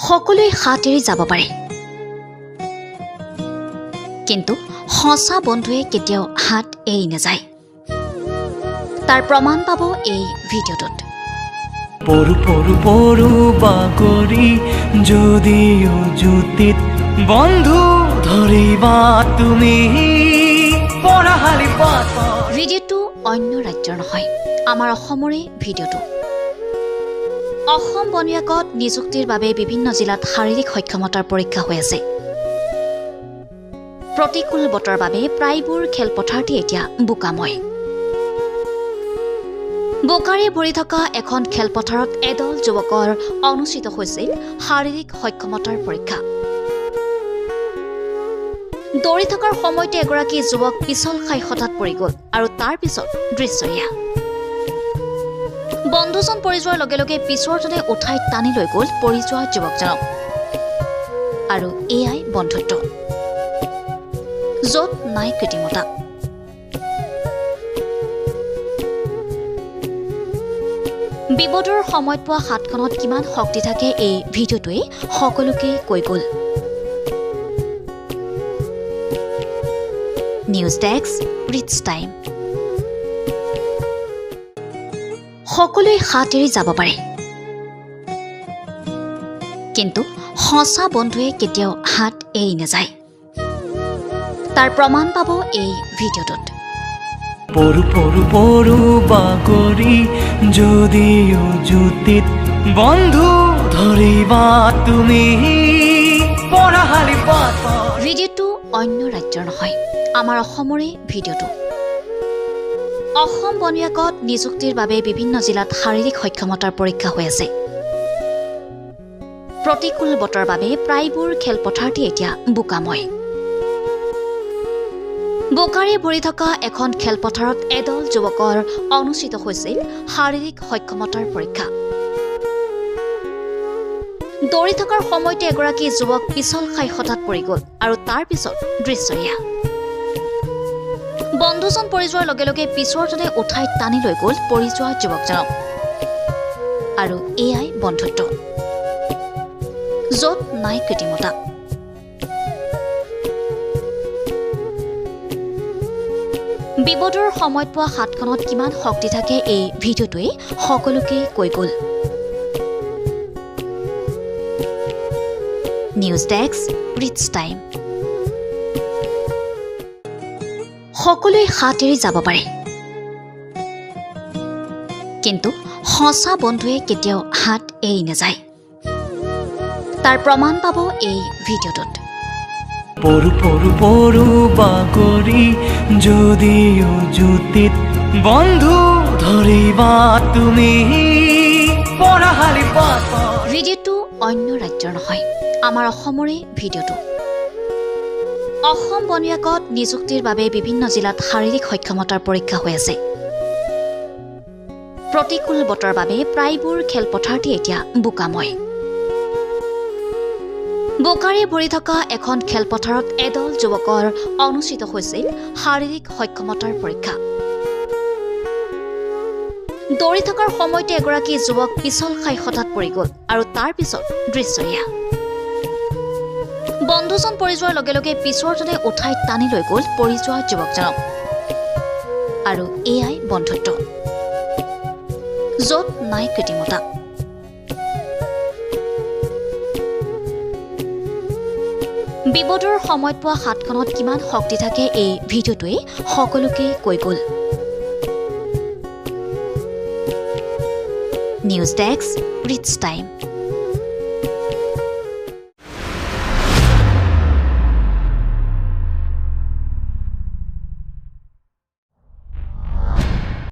সকলোৱে হাত এৰি যাব পাৰে, কিন্তু সঁচা বন্ধুৱে কেতিয়াও হাত এৰি নাযায়। তাৰ প্ৰমাণ পাব এই ভিডিঅ'টোত। পৰু পৰু পৰু বাগৰি যদিও জুতিত বন্ধু ধৰিবা তুমি পৰাহালি পাত। ভিডিঅ'টো অন্য ৰাজ্যৰ নহয়, আমাৰ অসমৰে ভিডিঅ'টো। অসম বন বিভাগত নিযুক্তিৰ বাবে বিভিন্ন জিলাত শাৰীৰিক সক্ষমতাৰ পৰীক্ষা হৈ আছে। প্ৰতিকূল বতৰৰ বাবে প্ৰায়বোৰ খেলপথাৰতে এতিয়া বোকাময়। বোকাৰে ভৰি থকা এখন খেলপথাৰত এদল যুৱকৰ অনুষ্ঠিত হৈছিল শাৰীৰিক সক্ষমতাৰ পৰীক্ষা। দৌৰি থকাৰ সময়তে এগৰাকী যুৱক পিছল খাই হঠাৎ পৰি গ'ল আৰু তাৰ পিছত দৃশ্য এয়া। বন্ধুজন পৰি যোৱাৰ লগে লগে পিছৰ জনে উঠাই টানি লৈ গ'ল পৰি যোৱা যুৱকজনক। আৰু এয়াই বন্ধুত্ব, য'ত নাই কৃত্ৰিমতা। বিপদৰ সময়ত পোৱা হাতখনত কিমান শক্তি থাকে এই ভিডিঅ'টোৱে সকলোকে কৈ গ'ল। News desk, ৰিটছ time. সকলোৱে হাত এৰি যাব পাৰে, কিন্তু সঁচা বন্ধুৱে কেতিয়াও হাত এৰি নাযায়। তাৰ প্ৰমাণ পাব এই ভিডিঅ'টোত। পৰু পৰু পৰু বাগৰি যদিও জুতিত বন্ধু ধৰিবা তুমি পৰাহালি পাত। ভিডিঅ'টো অন্য ৰাজ্যৰ নহয়, আমাৰ অসমৰে ভিডিঅ'টো। অসম বন বিভাগত নিযুক্তিৰ বাবে বিভিন্ন জিলাত শাৰীৰিক সক্ষমতাৰ পৰীক্ষা হৈ আছে। প্ৰতিকূল বতৰৰ বাবে প্ৰায়বোৰ খেলপথাৰতে এতিয়া বোকাময়। বোকাৰে ভৰি থকা এখন খেলপথাৰত এদল যুৱকৰ অনুষ্ঠিত হৈছিল শাৰীৰিক সক্ষমতাৰ পৰীক্ষা। দৌৰি থকাৰ সময়তে এগৰাকী যুৱক পিছল খাই হঠাৎ পৰি গ'ল আৰু তাৰ পিছত দৃশ্য এয়া। বন্ধুজন পৰি যোৱাৰ লগে লগে পিছৰ জনে উঠাই টানি লৈ গ'ল পৰি যোৱা যুৱকজনক। আৰু এয়াই বন্ধুত্ব, য'ত নাই কৃত্ৰিমতা। বিপদৰ সময়ত পোৱা হাতখনত কিমান শক্তি থাকে এই ভিডিঅ'টোৱে সকলোকে কৈ গ'ল। News desk, ৰিটছ time. সকলোৱে হাত এৰি যাব পাৰে, কিন্তু সঁচা বন্ধুৱে কেতিয়াও হাত এৰি নাযায়। তাৰ প্ৰমাণ পাব এই ভিডিঅ'টোত। পৰু পৰু পৰু বাগৰি যদিও জুতিত বন্ধু ধৰিবা তুমি পৰাহালি পাত। ভিডিঅ'টো অন্য ৰাজ্যৰ নহয়, আমাৰ অসমৰে ভিডিঅ'টো। অসম বন বিভাগত নিযুক্তিৰ বাবে বিভিন্ন জিলাত শাৰীৰিক সক্ষমতাৰ পৰীক্ষা হৈ আছে। প্ৰতিকূল বতৰৰ বাবে প্ৰায়বোৰ খেলপথাৰতে এতিয়া বোকাময়। বোকাৰে ভৰি থকা এখন খেলপথাৰত এদল যুৱকৰ অনুষ্ঠিত হৈছিল শাৰীৰিক সক্ষমতাৰ পৰীক্ষা। দৌৰি থকাৰ সময়তে এগৰাকী যুৱক পিছল খাই হঠাৎ পৰি গ'ল আৰু তাৰ পিছত দৃশ্য এয়া। বন্ধুজন পৰি যোৱাৰ লগে লগে পিছৰ জনে উঠাই টানি লৈ গ'ল পৰি যোৱা যুৱকজনক। আৰু এয়াই বন্ধুত্ব, য'ত নাই কৃত্ৰিমতা। বিপদৰ সময়ত পোৱা হাতখনত কিমান শক্তি থাকে এই ভিডিঅ'টোৱে সকলোকে কৈ গ'ল। News desk, ৰিটছ time.